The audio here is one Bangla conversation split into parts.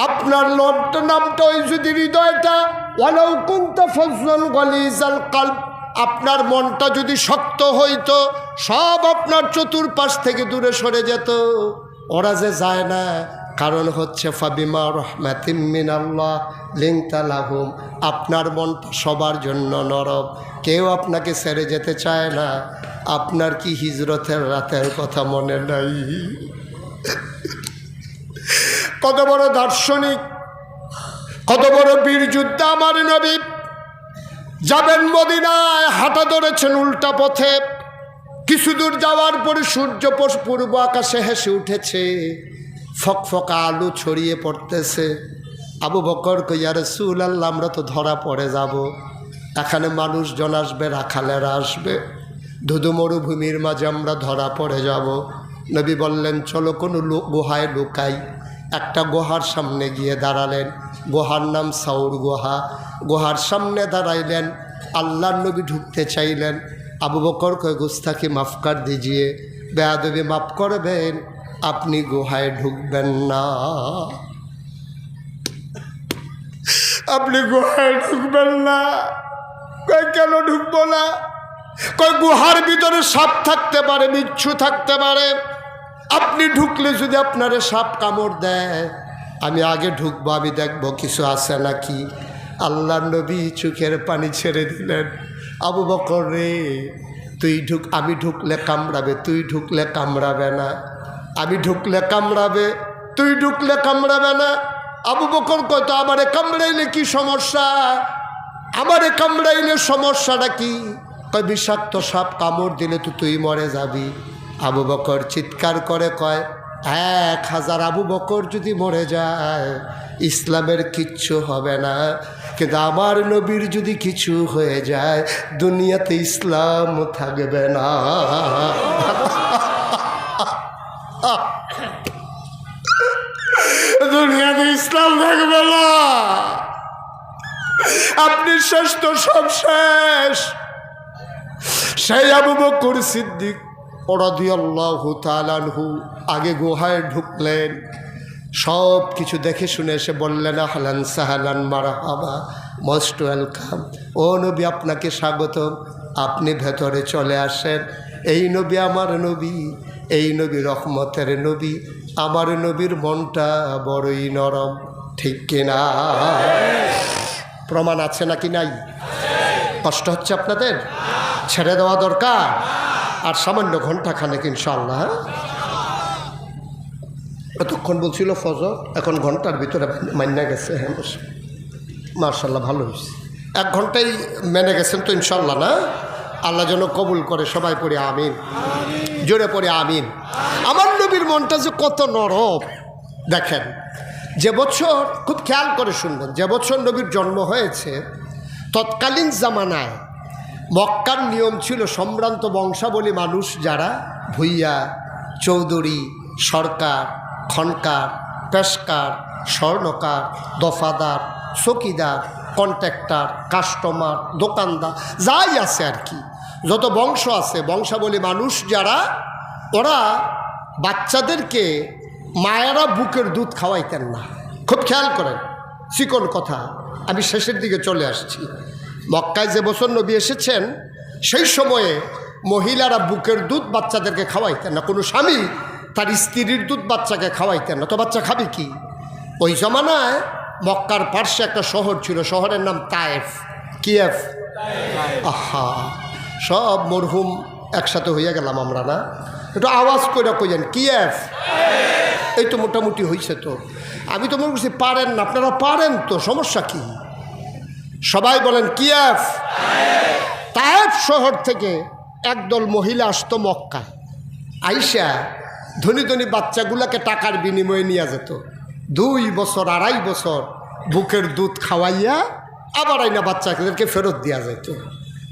আপনার নামটা ওই যদি হৃদয়টা ওয়ালাউ কুনতা ফাজ্জান গালিজাল কলব, আপনার মনটা যদি শক্ত হইতো সব আপনার চতুর্পাশ থেকে দূরে সরে যেত। ওরা যে যায় না, কারণ হচ্ছে ফাবিমা রহমাতিম মিনাল্লাহ লিনতা লাহুম, আপনার মনটা সবার জন্য নরম, কেউ আপনাকে ছেড়ে যেতে চায় না। আপনার কি হিজরতের রাতের কথা মনে নাই? কত বড় দার্শনিক, কত বড় বীর যোদ্ধা আমার নবী। যাবেন মদিনায়, হাঁটা ধরেছেন উল্টা পথে। কিছু দূর যাওয়ার পরে সূর্য পূর্ব আকাশে হেসে উঠেছে, ফকফকা আলু ছড়িয়ে পড়তেছে। আবু বকর কই, ইয়া রাসূলুল্লাহ, আমরা তো ধরা পড়ে যাব, এখানে মানুষজন আসবে, রাখালেরা আসবে, ধুধু মরুভূমির মাঝে আমরা ধরা পড়ে যাব। নবী বললেন, চলো কোনো গুহায় লুকাই। একটা গুহার সামনে গিয়ে দাঁড়ালেন, গুহার নাম সাউর গুহা। গুহার সামনে দাঁড়াইলেন, আল্লাহর নবী ঢুকতে চাইলেন। আবু বকর কয়, গুস্তাখি মাফ কর দিজিয়ে, বেয়াদবি মাফ করবেন, আপনি গুহায় ঢুকবেন না, আপনি গুহায় ঢুকবেন না। কয়, কেন ঢুকবো না? কয়, গুহার ভিতরে সাপ থাকতে পারে, বিচ্ছু থাকতে পারে, আপনি ঢুকলে যদি আপনারে সাপ কামড় দেয়, আমি আগে ঢুকবো, আমি দেখবো কিছু আছে নাকি। আল্লাহর নবী চোখের পানি ছেড়ে দিলেন। আবু বকর রে, তুই ঢুক, আমি ঢুকলে কামড়াবে, তুই ঢুকলে কামড়াবে না, আমি ঢুকলে কামড়াবে, তুই ঢুকলে কামড়াবে না। আবু বকর কয়, তো আমারে কামড়াইলে কি সমস্যা? আমারে কামড়াইলে সমস্যাটা কি? কয়, বিষাক্ত সাপ কামড় দিলে তো তুই মরে যাবি। আবু বকর চিৎকার করে কয়, 1000 আবু বকর যদি মরে যায় ইসলামের কিচ্ছু হবে না, কিন্তু আমার নবীর যদি কিছু হয়ে যায় দুনিয়াতে ইসলাম থাকবে না। দুনিয়াতে ইসলাম থাকবে না, আপনি শেষ তো সব শেষ। সেই আবু বকর সিদ্দিক রাদিয়াল্লাহু তাআলা আনহু আগে গুহায় ঢুকলেন, সব কিছু দেখে শুনে এসে বললেন, আহলান সাহলান মারহাবা, মোস্ট ওয়েলকাম, ও নবী আপনাকে স্বাগতম, আপনি ভেতরে চলে আসেন। এই নবী আমার নবী, এই নবী রহমতের নবী, আমার নবীর মনটা বড়ই নরম, ঠিক কিনা? প্রমাণ আছে নাকি নাই? কষ্ট হচ্ছে আপনাদের? ছেড়ে দেওয়া দরকার। আর সামান্য ঘন্টা খানেক ইনশাআল্লাহ। এতক্ষণ বলছিল ফজর, এখন ঘন্টার ভিতরে মান্যা গেছে। হ্যাঁ, মার্শাল্লাহ, ভালো হয়েছে। 1 ঘন্টাই মেনে গেছেন তো ইনশাআল্লাহ না? আল্লাহ যেন কবুল করে। সবাই পড়ে আমিন, জোরে পড়ে আমিন। আমার নবীর মনটা যে কত নরম দেখেন। যে বছর, খুব খেয়াল করে শুনবেন, যে বছর নবীর জন্ম হয়েছে তৎকালীন জামানায় মক্কার নিয়ম ছিল, সম্ভ্রান্ত বংশাবলী মানুষ যারা, ভুইয়া, চৌধুরী, সরকার, খনকার, পেশকার, স্বর্ণকার, দফাদার, চকিদার, কন্ট্রাক্টর, কাস্টমার, দোকানদার, যাই আছে আর কি, যত বংশ আছে, বংশাবলী মানুষ যারা, ওরা বাচ্চাদেরকে মায়েরা বুকের দুধ খাওয়াইতেন না। খুব খেয়াল করেন, চিকন কথা, আমি শেষের দিকে চলে আসছি। মক্কায় যে বছর নবী এসেছেন সেই সময়ে মহিলারা বুকের দুধ বাচ্চাদেরকে খাওয়াইতেন না। কোনো স্বামী তার স্ত্রীর দুধ বাচ্চাকে খাওয়াইতেন না, তো বাচ্চা খাবে কি? ওই জমানায় মক্কার পার্শ্বে একটা শহর ছিল, শহরের নাম তায়েফ। কিয়েফ? আহা, সব মরহুম একসাথে হইয়া গেলাম আমরা না? একটু আওয়াজ করে কইলেন কিয়েফ। এই তো মোটামুটি হয়েছে। তো আমি তো মনে করছি পারেন না, আপনারা পারেন তো, সমস্যা কি? সবাই বলেন কিয়েফ। তায়েফ শহর থেকে একদল মহিলা আসতো মক্কায়, আইসা ধনী ধনী বাচ্চাগুলাকে টাকার বিনিময়ে নিয়ে যেত। 2 বছর 2.5 বছর বুকের দুধ খাওয়াইয়া আবার আইনা বাচ্চাদেরকে ফেরত দেওয়া যেত।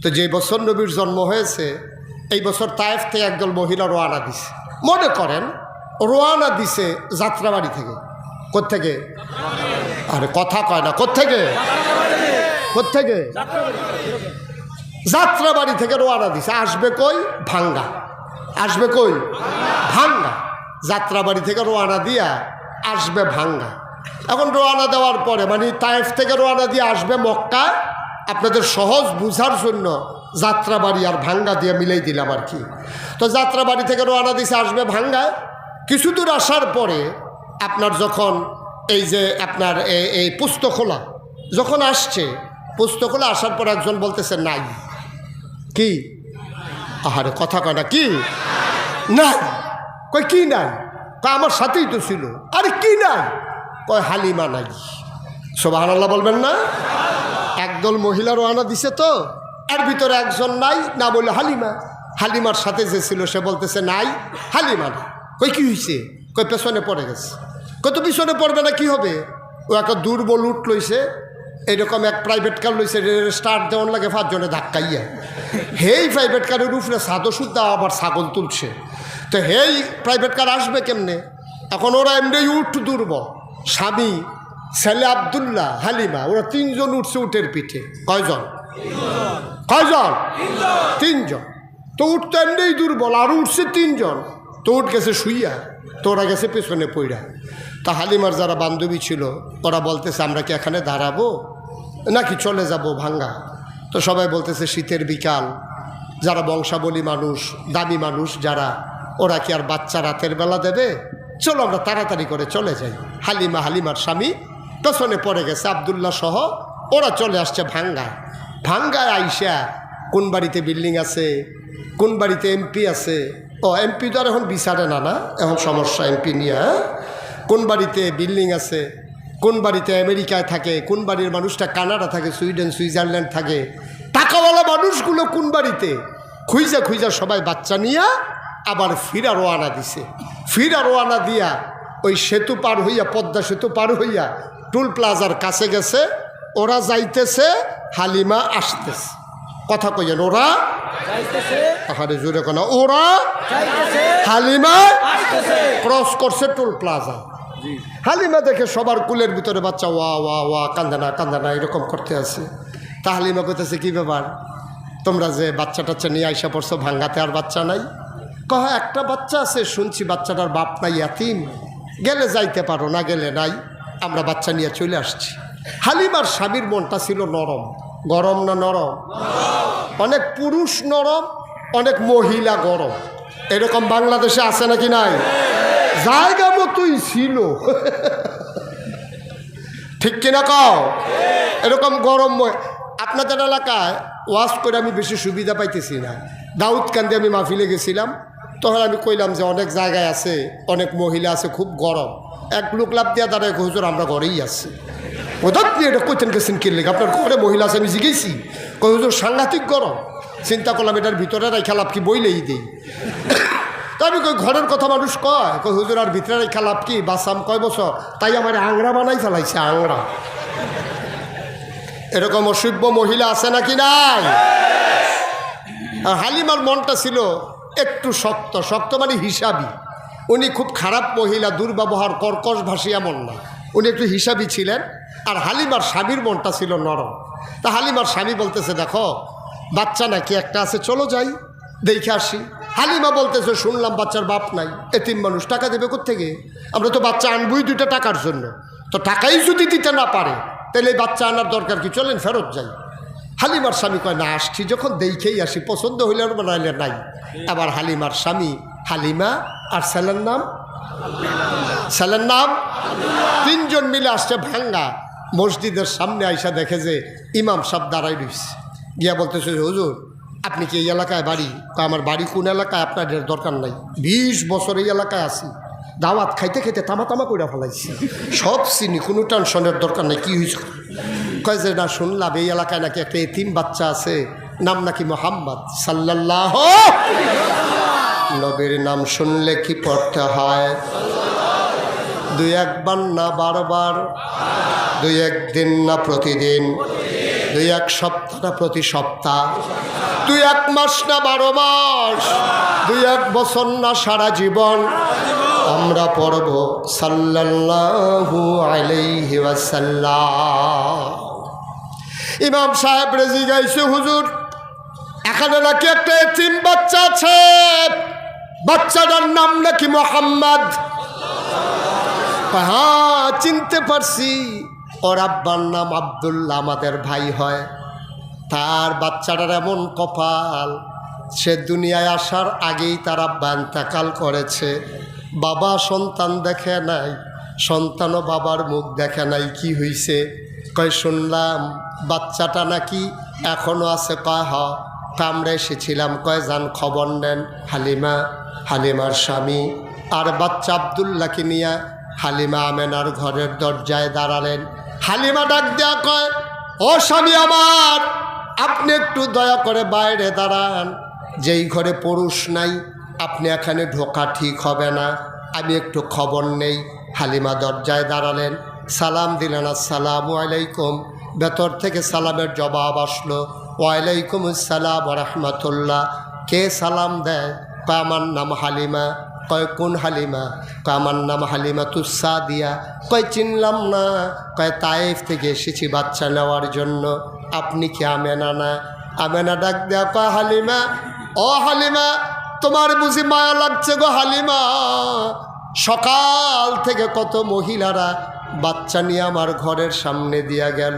তো যে বছর নবীর জন্ম হয়েছে এই বছর তায়েফ থেকে একদল মহিলা রওনা দিছে। মনে করেন রওনা দিছে যাত্রাবাড়ি থেকে। কোত্থেকে? আরে কথা কয় না, কোত্থেকে? কোত্থেকে? যাত্রাবাড়ি থেকে রওনা দিছে। আসবে কই? ভাঙ্গা। আসবে কই? ভাঙ্গা। যাত্রাবাড়ি থেকে রওনা দিয়া আসবে ভাঙ্গা। এখন রওনা দেওয়ার পরে মানে তায়েফ থেকে রওনা দিয়ে আসবে মক্কা, আপনাদের সহজ বুঝার জন্য যাত্রাবাড়ি আর ভাঙ্গা দিয়ে মিলাই দিলাম আর কি। তো যাত্রাবাড়ি থেকে রওনা দিছে আসবে ভাঙ্গায়। কিছু দূর আসার পরে আপনার যখন এই যে আপনার এই পুস্তকখোলা যখন আসছে, পুস্তকখোলা আসার পর একজন বলতেছে নাই। কি? আহারে কথা কয় না, কি নাই? কয় কি নাই? কয় আমার সাথেই তো ছিল। আরে কি নাই? কয় হালিমা নাই। সুবহানাল্লাহ বলবেন না? একদল মহিলা রওনা দিছে, তো এর ভিতরে একজন নাই, না বললে হালিমা। হালিমার সাথে যে ছিল সে বলতেছে নাই, হালিমা না। কই কি হয়েছে? কই পেছনে পড়ে গেছে। কত পিছনে পড়বে না কি হবে? ও একটা দুর্বল উঠ লইছে, এইরকম এক প্রাইভেট কার লইছে, স্টার্ট দেওয়ার লাগে 5 জনে ধাক্কাইয়া। হেই প্রাইভেট কারের উপরে সাদো সুদ্ধা আবার ছাগল তুলছে। তো হেই প্রাইভেট কার আসবে কেমনে? এখন ওরা এমনি উঠ দুর্বল, স্বামী, ছেলে আবদুল্লাহ, হালিমা, ওরা 3 জন উঠছে উটের পিঠে। কয়জন? কয়জন? 3 জন। তো উঠ তো এমনি দুর্বল, আর উঠছে 3 জন। তো উঠ গেছে শুইয়া, তো ওরা গেছে পেছনে পইড়া। তা হালিমার যারা বান্ধবী ছিল ওরা বলতেছে আমরা কি এখানে দাঁড়াবো নাকি চলে যাব ভাঙ্গা? তো সবাই বলতেছে শীতের বিকাল, যারা বংশাবলী মানুষ, দামি মানুষ যারা, ওরা কি আর বাচ্চা রাতের বেলা দেবে? চলো আমরা তাড়াতাড়ি করে চলে যাই। হালিমা, হালিমার স্বামী পেছনে পড়ে গেছে, আবদুল্লাহ সহ ওরা চলে আসছে ভাঙ্গা। ভাঙ্গায় আইসা কোন বাড়িতে বিল্ডিং আছে, কোন বাড়িতে এমপি আছে। ও এমপি তো আর এখন বিচারে না, না এখন সমস্যা এমপি নিয়ে। কোন বাড়িতে বিল্ডিং আছে, কোন বাড়িতে আমেরিকায় থাকে, কোন বাড়ির মানুষটা কানাডা থাকে, সুইডেন, সুইজারল্যান্ড থাকে, টাকাওয়ালা মানুষগুলো কোন বাড়িতে, খুঁজা খুঁজা সবাই বাচ্চা নিয়ে আবার ফিরা রোয়ানা দিছে। ফিরা রোয়ানা দিয়া ওই সেতু পার হইয়া, পদ্মা সেতু পার হইয়া টুল প্লাজার কাছে গেছে। ওরা যাইতেছে, হালিমা আসতেছে। কথা কইয়েন, ওরা আরে জোরে কোনা, ওরা হালিমা ক্রস করছে টুল প্লাজা। হালিমা দেখে সবার কুলের ভিতরে বাচ্চা ওয়া ওয়া ওয়া, কান্দে না কান্দে না এরকম করতে আছে। তা হালিমা কইতেছে কি ব্যাপার, তোমরা যে বাচ্চা টাচ্চা নিয়ে আইসা পড়ছো ভাঙ্গাতে, আর বাচ্চা নাই? কহ একটা বাচ্চা আছে, শুনছি বাচ্চাটার বাপ নাই, ইয়াতিম, গেলে যাইতে পারো, না গেলে নাই, আমরা বাচ্চা নিয়ে চলে আসছি। হালিমার স্বামীর মনটা ছিল নরম। গরম না নরম? অনেক পুরুষ নরম, অনেক মহিলা গরম। এরকম বাংলাদেশে আছে নাকি নাই? জায়গা মতোই ছিল। ঠিক কিনা কও? এরকম গরম। আপনাদের এলাকায় ওয়াজ করে আমি বেশি সুবিধা পাইতেছি না। দাউদকান্দি আমি মাহফিলে গেছিলাম, তখন আমি কইলাম যে অনেক জায়গায় আছে, অনেক মহিলা আছে, খুব গরম। এক লোক লাভ দিয়া দাঁড়ায়, হুজুর আমরা ঘরেই আছি। ওদের এটা কইতেন গেছেন কি লেগে, আপনার ঘরে মহিলা আছে? আমি জিগেছি, কই হুজুর সাংঘাতিক গরম। চিন্তা করলাম এটার ভিতরে রাই খেলাপ কি বইলেই দিই। তা আমি কই ঘরের কথা মানুষ কয়, কই হুজুর আর ভিতরে রাই খেলাপ কি, বাসাম কয় বছর, তাই আমার আংরা বানাই ফেলাইছে, আংরা। এরকম অসভ্য মহিলা আছে নাকি নাই? হালিমার মনটা ছিল একটু শক্ত, শক্ত মানে হিসাবি। উনি খুব খারাপ মহিলা, দুর্ব্যবহার, কর্কশ ভাষী এমন না, উনি একটু হিসাবি ছিলেন। আর হালিমার স্বামীর মনটা ছিল নরম। তা হালিমার স্বামী বলতেছে দেখো বাচ্চা নাকি একটা আছে, চলো যাই দেখে আসি। হালিমা বলতেছে শুনলাম বাচ্চার বাপ নাই, এতিম মানুষ, টাকা দেবে কোত্থেকে? আমরা তো বাচ্চা আনবই 2টা টাকার জন্য, তো টাকাই যদি দিতে না পারে তাহলে এই বাচ্চা আনার দরকার কি, চলেন ফেরত যাই। হালিমার স্বামী কয় না, আসছি যখন দেখেই আসি, পছন্দ হইলে আর বানাইলে নাই। আবার হালিমার স্বামী, হালিমা আর ছেলের নাম, ছেলের নাম 3 জন মিলে আসছে ভাঙ্গা। মসজিদের সামনে আইসা দেখে যে ইমাম সাহেব দাঁড়াই রয়েছে। গিয়া বলতেছে হুজুর আপনি কি এই এলাকায় বাড়ি? আমার বাড়ি কোন এলাকায়, আপনাদের দরকার নাই, 20 বছর এই এলাকায় আছি, দাওয়াত খাইতে খাইতে তামা তামা করে ফেলাইছি, সব চিনি, কোনো টেনশনের দরকার নাই। কি হয়েছে? কয় যে না শুনলাম এই এলাকায় নাকি একটা এতিম বাচ্চা আছে, নাম নাকি মোহাম্মদ সাল্লাল্লাহু। নবীর নাম শুনলে কি পড়তে হয়? 2-1 বার না বারবার, 2-1 দিন না প্রতিদিন, 2-1 সপ্তাহ না প্রতি সপ্তাহ, 2-1 মাস না 12 মাস, 2-1 বছর না সারা জীবন আমরা পড়ব সাল্লাল্লাহু আলাইহি ওয়াসাল্লাম। ইমাম সাহেব রেজি গাইছে হুজুর এখানে নাকি একটা এতিম বাচ্চা আছে, বাচ্চাটার নাম নাকি মোহাম্মদ। হ্যাঁ চিনতে পারছি, ওর আব্বার নাম আব্দুল্লাহ, আমাদের ভাই হয়। তার বাচ্চাটার এমন কপাল, সে দুনিয়ায় আসার আগেই তার আব্বা ইন্তেকাল করেছে। বাবা সন্তান দেখে নাই, সন্তানও বাবার মুখ দেখে নাই। কি হইছে? কয় শুনলাম বাচ্চাটা নাকি এখনও আছে। কয় হ, আমরা এসেছিলাম। কয় যান খবর নেন। হালিমার স্বামী আর বাচ্চা আব্দুল্লাহকে নিয়ে হালিমা আমেনার ঘরের দরজায় দাঁড়ালেন। হালিমা ডাক দেয়া কয়, ও স্বামী আমার, আপনি একটু দয়া করে বাইরে দাঁড়ান, যেই ঘরে পুরুষ নাই আপনি এখানে ঢোকা ঠিক হবে না, আমি একটু খবর নেই। হালিমা দরজায় দাঁড়ালেন, সালাম দিলেন, আসসালামু আলাইকুম। ভেতর থেকে সালামের জবাব আসলো, ওয়ালাইকুম আসসালাম ওয়া রাহমাতুল্লাহ। কে সালাম দেয়? কয় আমার নাম হালিমা। কয় কোন হালিমা? কয় আমার নাম হালিমা তুসাদিয়া। কয় চিনলাম না। কয় তায়েফ থেকে এসেছি বাচ্চা নেওয়ার জন্য। আপনি কি আমেনা না? আমেনা ডাক দেয়া কয় হালিমা, ও হালিমা, তোমার বুঝি মায়া লাগছে গো হালিমা? সকাল থেকে কত মহিলারা বাচ্চা নিয়ে আমার ঘরের সামনে দিয়া গেল,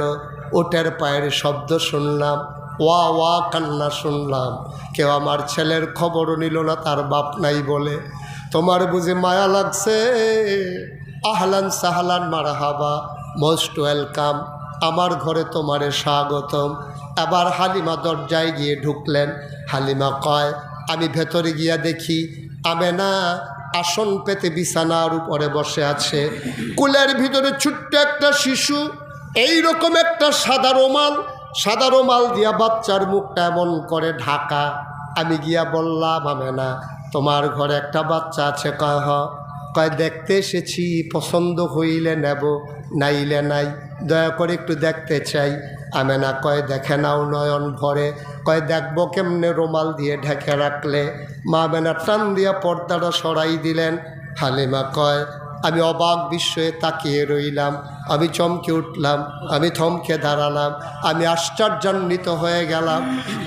ওটের পায়ের শব্দ শুনলাম, ওয়া ওয়া কান্না শুনলাম, কেউ আমার ছেলের খবরও নিল না, তার বাপ নাই বলে। তোমার বুঝি মায়া লাগছে? আহলান সাহলান মারহাবা, মোস্ট ওয়েলকাম, আমার ঘরে তোমারে স্বাগতম। আবার হালিমা দরজায় গিয়ে ঢুকলেন। হালিমা কয়, আমি ভেতরে গিয়া দেখি আমেনা আসন পেতে বিছানার উপরে বসে আছে। কুলের ভিতরে ছোট্ট একটা শিশু, এই রকম একটা সাদা রুমাল দিয়া বাচ্চার মুখটা এমন করে ঢাকা। আমি গিয়া বললাম, আমেনা তোমার ঘরে একটা বাচ্চা আছে? কয় হ। কয় দেখতে এসেছি, পছন্দ হইলে নেব, নাইলে নাই, দয়া করে একটু দেখতে চাই। আমেনা কয় দেখে নাও নয়ন ভরে। কয় দেখবো কেমনে? রুমাল দিয়ে ঢেকে রাখলে। মা আমেনা টান দিয়া পর্দাটা সরাই দিলেন। হালিমা কয়, আমি অবাক বিস্ময়ে তাকিয়ে রইলাম, আমি চমকে উঠলাম, আমি থমকে দাঁড়ালাম, আমি আশ্চর্যান্বিত হয়ে গেলাম।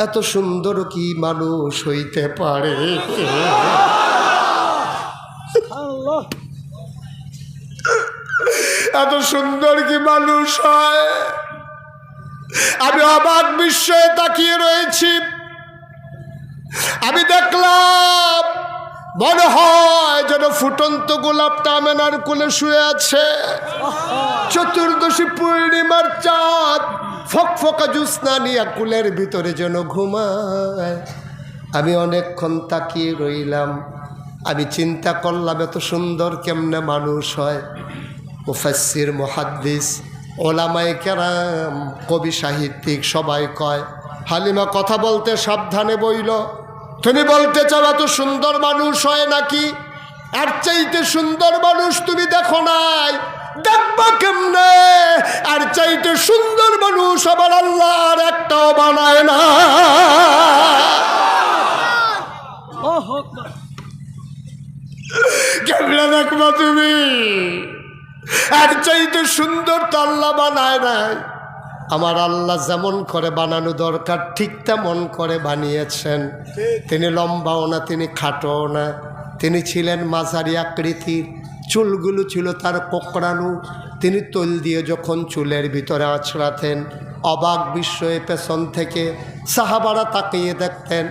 এত সুন্দর কি মানুষ হইতে পারে? এত সুন্দর কি মানুষ হয়? আমি অবাক বিস্ময়ে তাকিয়ে রয়েছি। আমি দেখলাম মনে হয় যেন ফুটন্ত গোলাপটা আমেনার কোলে শুয়ে আছে। চতুর্দশী পূর্ণিমার চাঁদ ফকফকা জ্যোৎস্না নিয়ে কুলের ভিতরে যেন ঘুমায়। আমি অনেকক্ষণ তাকিয়ে রইলাম। আমি চিন্তা করলাম এত সুন্দর কেমনে মানুষ হয়? মুফাসসির, মুহাদ্দিস, ওলামায়ে কেরাম, কবি সাহিত্যিক সবাই কয়, হালিমা কথা বলতে সাবধানে বইল। তুমি বলতে চাও এত সুন্দর মানুষ হয় নাকি? আর চাইতে সুন্দর মানুষ তুমি দেখো নাই, দেখবা কেমনে? আর চাইতে সুন্দর মানুষ আবার আল্লাহর একটাও বানায় না। কেমনে দেখবা তুমি? আর চাইতে সুন্দর তো আল্লাহ বানায় নাই। আমার আল্লাহ যেমন করে বানানো দরকার ঠিক তেমন করে বানিয়েছেন। তিনি লম্বাও না, তিনি খাটোও না, তিনি ছিলেন মাঝারি আকৃতির, চুলগুলো ছিল তার কোকড়ানো। তিনি তৈল দিয়ে যখন চুলের ভিতরে আছড়াতেন, অবাক বিস্ময়ে পেছন থেকে সাহাবারা তাকিয়ে দেখতেন